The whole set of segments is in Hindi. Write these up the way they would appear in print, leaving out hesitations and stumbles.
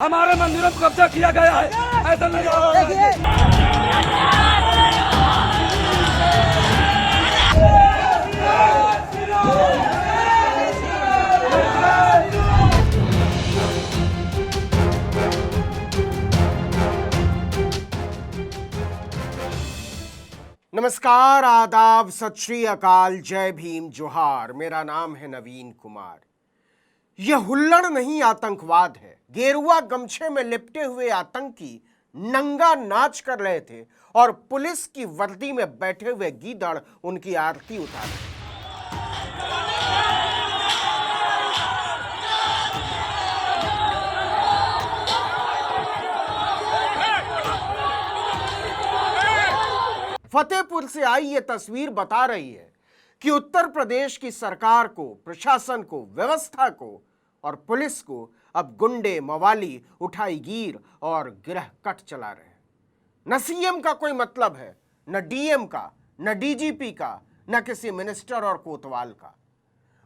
हमारे मंदिरों पर कब्जा किया गया है, ऐसा नहीं नमस्कार, आदाब, सत श्री अकाल, जय भीम, जोहार। मेरा नाम है नवीन कुमार। यह हुल्लड़ नहीं, आतंकवाद है। गेरुआ गमछे में लिपटे हुए आतंकी नंगा नाच कर रहे थे और पुलिस की वर्दी में बैठे हुए गीदड़ उनकी आरती उतार रहे थे। फतेहपुर से आई ये तस्वीर बता रही है कि उत्तर प्रदेश की सरकार को, प्रशासन को, व्यवस्था को और पुलिस को अब गुंडे मवाली उठाईगीर और गिरह कट चला रहे हैं। न सीएम का कोई मतलब है, न डीएम का, न डीजीपी का, न किसी मिनिस्टर और कोतवाल का।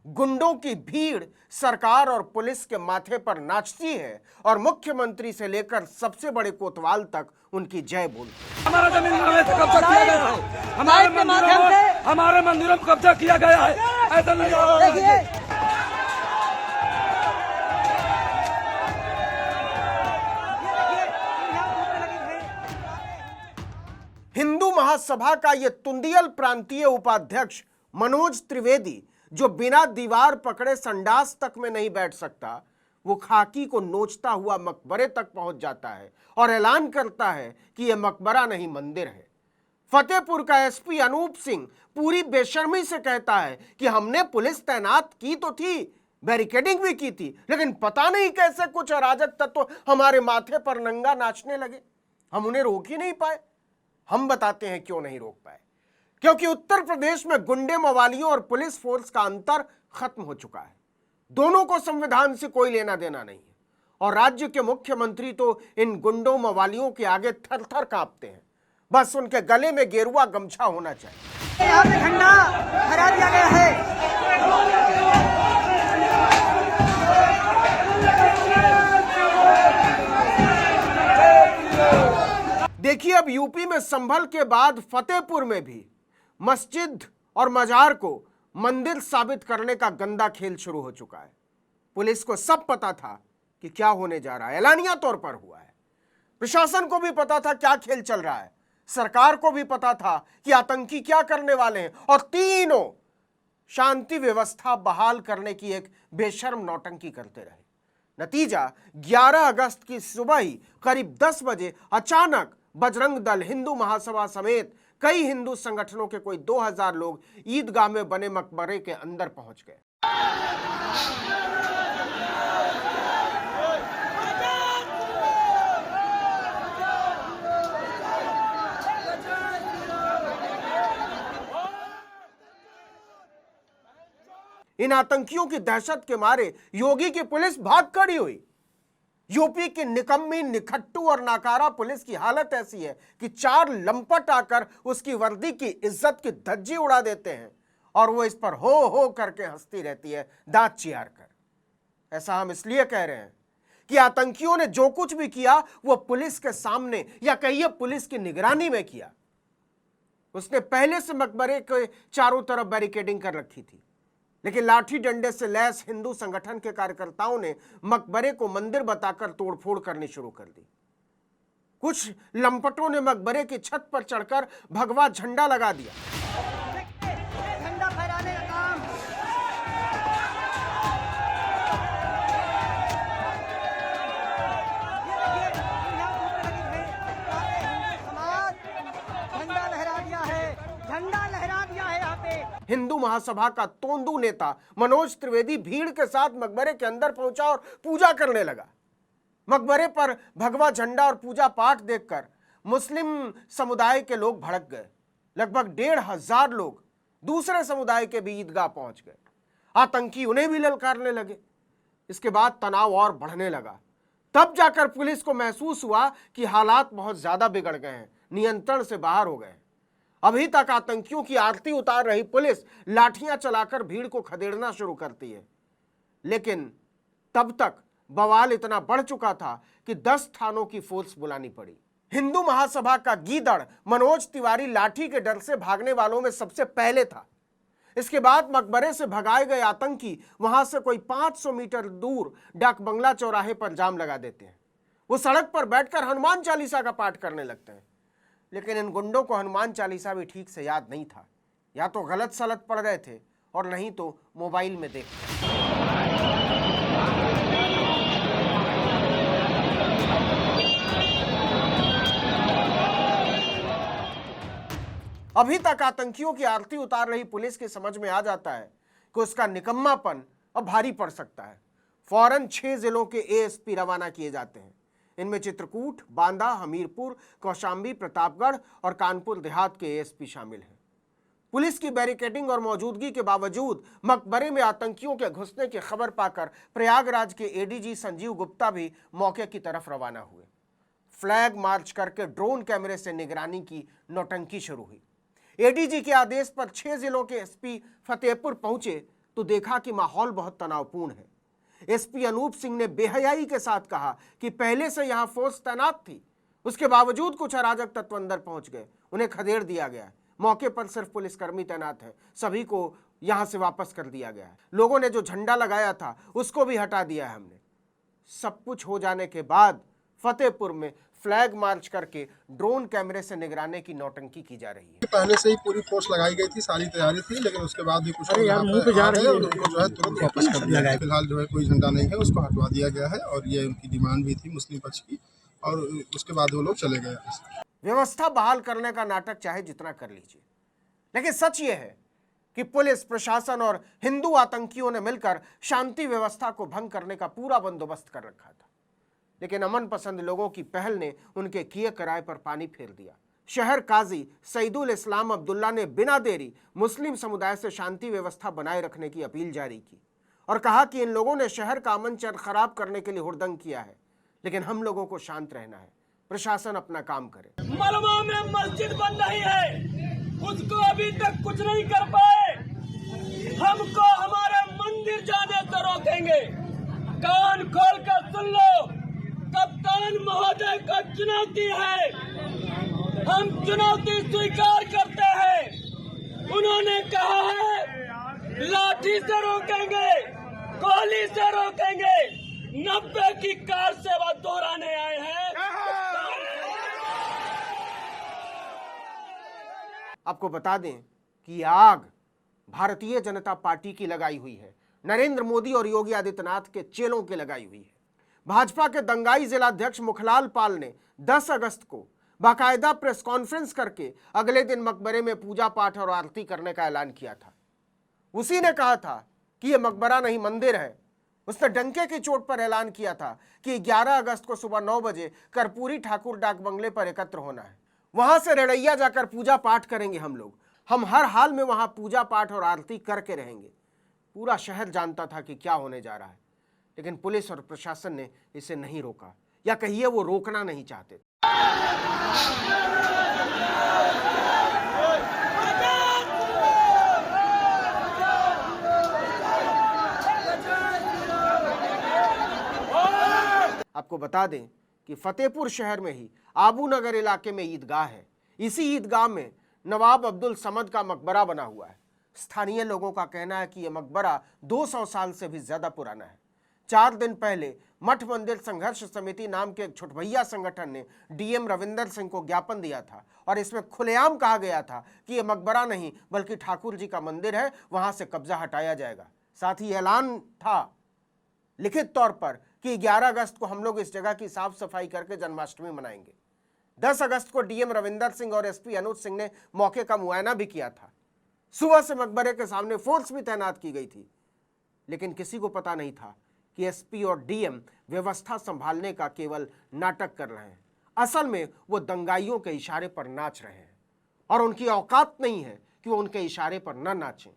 गुंडों की भीड़ सरकार और पुलिस के माथे पर नाचती है और मुख्यमंत्री से लेकर सबसे बड़े कोतवाल तक उनकी जय बोलती है। हमारा जमीन से कब्जा किया गया है, हमारे मंदिरों पर कब्जा किया गया है, ऐसा नहीं हिंदू महासभा का ये तुंदियल प्रांतीय उपाध्यक्ष मनोज त्रिवेदी, जो बिना दीवार पकड़े संडास तक में नहीं बैठ सकता, वो खाकी को नोचता हुआ मकबरे तक पहुंच जाता है और ऐलान करता है कि यह मकबरा नहीं, मंदिर है। फतेहपुर का एसपी अनूप सिंह पूरी बेशर्मी से कहता है कि हमने पुलिस तैनात की तो थी, बैरिकेडिंग भी की थी, लेकिन पता नहीं कैसे कुछ अराजक तत्व हमारे माथे पर नंगा नाचने लगे। हम उन्हें रोक ही नहीं पाए। हम बताते हैं क्यों नहीं रोक पाए। क्योंकि उत्तर प्रदेश में गुंडे मवालियों और पुलिस फोर्स का अंतर खत्म हो चुका है। दोनों को संविधान से कोई लेना देना नहीं है और राज्य के मुख्यमंत्री तो इन गुंडों मवालियों के आगे थर थर कांपते हैं। बस उनके गले में गेरुआ गमछा होना चाहिए। यहाँ पे झंडा फहरा दिया गया है। देखिए, अब यूपी में संभल के बाद फतेहपुर में भी मस्जिद और मजार को मंदिर साबित करने का गंदा खेल शुरू हो चुका है। पुलिस को सब पता था कि क्या होने जा रहा है, ऐलानिया तौर पर हुआ है। प्रशासन को भी पता था क्या खेल चल रहा है, सरकार को भी पता था कि आतंकी क्या करने वाले हैं, और तीनों शांति व्यवस्था बहाल करने की एक बेशर्म नौटंकी करते रहे। नतीजा 11 अगस्त की सुबह ही करीब 10 बजे अचानक बजरंग दल, हिंदू महासभा समेत कई हिंदू संगठनों के कोई 2000 लोग ईदगाह में बने मकबरे के अंदर पहुंच गए। इन आतंकियों की दहशत के मारे योगी की पुलिस भाग खड़ी हुई। यूपी की निकम्मी, निखट्टू और नाकारा पुलिस की हालत ऐसी है कि 4 लंपट आकर उसकी वर्दी की इज्जत की धज्जी उड़ा देते हैं और वो इस पर हो करके हंसती रहती है, दांत चियार कर। ऐसा हम इसलिए कह रहे हैं कि आतंकियों ने जो कुछ भी किया वो पुलिस के सामने, या कहिए पुलिस की निगरानी में किया। उसने पहले से मकबरे के चारों तरफ बैरिकेडिंग कर रखी थी, लेकिन लाठी डंडे से लैस हिंदू संगठन के कार्यकर्ताओं ने मकबरे को मंदिर बताकर तोड़फोड़ करनी शुरू कर दी। कुछ लंपटों ने मकबरे की छत पर चढ़कर भगवा झंडा लगा दिया। झंडा फहराने का काम। झंडा लहरा दिया है, झंडा लहरा दिया है। यहाँ पे हिंदू महासभा का तोंदू नेता मनोज त्रिवेदी भीड़ के साथ मकबरे के अंदर पहुंचा और पूजा करने लगा। मकबरे पर भगवा झंडा और पूजा पाठ देखकर मुस्लिम समुदाय के लोग भड़क गए। लगभग 1500 लोग दूसरे समुदाय के भी ईदगाह पहुंच गए। आतंकी उन्हें भी ललकारने लगे। इसके बाद तनाव और बढ़ने लगा। तब जाकर पुलिस को महसूस हुआ कि हालात बहुत ज्यादा बिगड़ गए हैं, नियंत्रण से बाहर हो गए। अभी तक आतंकियों की आरती उतार रही पुलिस लाठियां चलाकर भीड़ को खदेड़ना शुरू करती है, लेकिन तब तक बवाल इतना बढ़ चुका था कि 10 थानों की फोर्स बुलानी पड़ी। हिंदू महासभा का गीदड़ मनोज तिवारी लाठी के डर से भागने वालों में सबसे पहले था। इसके बाद मकबरे से भगाए गए आतंकी वहां से कोई 500 मीटर दूर डाक बंगला चौराहे पर जाम लगा देते हैं। वो सड़क पर बैठकर हनुमान चालीसा का पाठ करने लगते हैं। लेकिन इन गुंडों को हनुमान चालीसा भी ठीक से याद नहीं था, या तो गलत सलत पढ़ रहे थे और नहीं तो मोबाइल में देखते। अभी तक आतंकियों की आरती उतार रही पुलिस की समझ में आ जाता है कि उसका निकम्मापन अब भारी पड़ सकता है। फौरन 6 जिलों के एएसपी रवाना किए जाते हैं। इनमें चित्रकूट, बांदा, हमीरपुर, कौशाम्बी, प्रतापगढ़ और कानपुर देहात के एएसपी शामिल हैं। पुलिस की बैरिकेडिंग और मौजूदगी के बावजूद मकबरे में आतंकियों के घुसने की खबर पाकर प्रयागराज के एडीजी संजीव गुप्ता भी मौके की तरफ रवाना हुए। फ्लैग मार्च करके ड्रोन कैमरे से निगरानी की नौटंकी शुरू हुई। एडीजी के आदेश पर 6 जिलों के एसपी फतेहपुर पहुंचे तो देखा कि माहौल बहुत तनावपूर्ण है। एसपी अनूप सिंह ने बेहयाई के साथ कहा कि पहले से यहां फोर्स तैनात थी, उसके बावजूद कुछ अराजक तत्व अंदर पहुंच गए, उन्हें खदेड़ दिया गया है। मौके पर सिर्फ पुलिसकर्मी तैनात हैं, सभी को यहां से वापस कर दिया गया है। लोगों ने जो झंडा लगाया था उसको भी हटा दिया है हमने। सब कुछ हो जाने के बाद फतेहपुर में फ्लैग मार्च करके ड्रोन कैमरे से निगरानी की नौटंकी की जा रही है। पहले से ही पूरी फोर्स लगाई गई थी, सारी तैयारी थी, लेकिन उसके बाद भी कुछ लोग यहाँ पे आ गए और उनको जो है तुरंत वापस कर दिया गया। फिलहाल जो है कोई झंडा नहीं है, उसको हटवा दिया गया है और ये उनकी डिमांड भी थी मुस्लिम पक्ष की, और उसके बाद वो लोग चले गए। व्यवस्था बहाल करने का नाटक चाहे जितना कर लीजिए, लेकिन सच ये है कि पुलिस प्रशासन और हिंदू आतंकियों ने मिलकर शांति व्यवस्था को भंग करने का पूरा बंदोबस्त कर रखा था। लेकिन अमन पसंद लोगों की पहल ने उनके किए कराए पर पानी फेर दिया। शहर काजी सईदुल इस्लाम अब्दुल्ला ने बिना देरी मुस्लिम समुदाय से शांति व्यवस्था बनाए रखने की अपील जारी की और कहा कि इन लोगों ने शहर का अमन चैन खराब करने के लिए हुड़दंग किया है, लेकिन हम लोगों को शांत रहना है, प्रशासन अपना काम करे। मलबा में मस्जिद बन रही है, उसको अभी तक कुछ नहीं कर पाए। हमको हमारे मंदिर जाने से रोकेंगे। कान खोल कर सुन लो, कप्तान महोदय को चुनौती है, हम चुनौती स्वीकार करते हैं। उन्होंने कहा है लाठी से रोकेंगे, गोली से रोकेंगे। 90 की कार सेवा दोहराने आए हैं। आपको बता दें कि आग भारतीय जनता पार्टी की लगाई हुई है, नरेंद्र मोदी और योगी आदित्यनाथ के चेलों की लगाई हुई है। भाजपा के दंगाई जिलाध्यक्ष मुखलाल पाल ने 10 अगस्त को बाकायदा प्रेस कॉन्फ्रेंस करके अगले दिन मकबरे में पूजा पाठ और आरती करने का ऐलान किया था। उसी ने कहा था कि यह मकबरा नहीं मंदिर है। उसने डंके की चोट पर ऐलान किया था कि 11 अगस्त को सुबह 9 बजे कर्पूरी ठाकुर डाक बंगले पर एकत्र होना है। वहां से रेड़ैया जाकर पूजा पाठ करेंगे हम लोग। हम हर हाल में वहां पूजा पाठ और आरती करके रहेंगे। पूरा शहर जानता था कि क्या होने जा रहा है, लेकिन पुलिस और प्रशासन ने इसे नहीं रोका, या कहिए वो रोकना नहीं चाहते। आपको बता दें कि फतेहपुर शहर में ही आबू नगर इलाके में ईदगाह है। इसी ईदगाह में नवाब अब्दुल समद का मकबरा बना हुआ है। स्थानीय लोगों का कहना है कि यह मकबरा 200 साल से भी ज्यादा पुराना है। 4 दिन पहले मठ मंदिर संघर्ष समिति नाम के एक छुटभैया संगठन ने डीएम रविंदर सिंह को ज्ञापन दिया था और इसमें खुलेआम कहा गया था कि यह मकबरा नहीं बल्कि ठाकुर जी का मंदिर है, वहां से कब्जा हटाया जाएगा। साथ ही ऐलान था लिखित तौर पर कि 11 अगस्त को हम लोग इस जगह की साफ सफाई करके जन्माष्टमी मनाएंगे। 10 अगस्त को डीएम रविंदर सिंह और एसपी अनुज सिंह ने मौके का मुआयना भी किया था। सुबह से मकबरे के सामने फोर्स भी तैनात की गई थी, लेकिन किसी को पता नहीं था कि एसपी और डीएम व्यवस्था संभालने का केवल नाटक कर रहे हैं। असल में वो दंगाइयों के इशारे पर नाच रहे हैं और उनकी औकात नहीं है कि वो उनके इशारे पर न नाचें।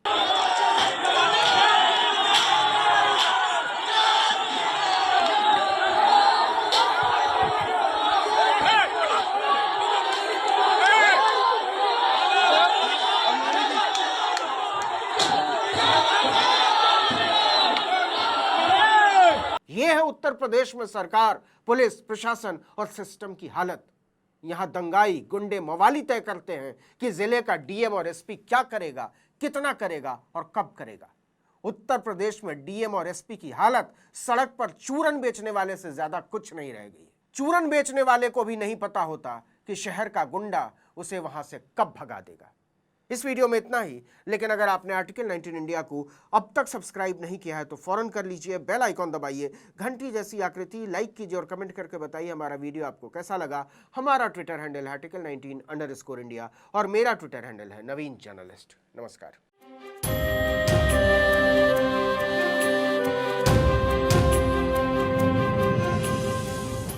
उत्तर प्रदेश में सरकार, पुलिस, प्रशासन और सिस्टम की हालत। यहां दंगाई, गुंडे, मवाली तय करते हैं कि जिले का डीएम और एसपी क्या करेगा, कितना करेगा और कब करेगा। उत्तर प्रदेश में डीएम और एसपी की हालत सड़क पर चूरन बेचने वाले से ज्यादा कुछ नहीं रह गई। चूरन बेचने वाले को भी नहीं पता होता कि शहर का गुंडा उसे वहां से कब भगा देगा। इस वीडियो में इतना ही, लेकिन अगर आपने आर्टिकल 19 इंडिया को अब तक सब्सक्राइब नहीं किया है तो फौरन कर लीजिए, बेल आइकॉन दबाइए, घंटी जैसी आकृति लाइक कीजिए और कमेंट करके बताइए हमारा वीडियो आपको कैसा लगा। हमारा ट्विटर हैंडल है article19_India और मेरा ट्विटर हैंडल है नवीन जर्नलिस्ट। नमस्कार।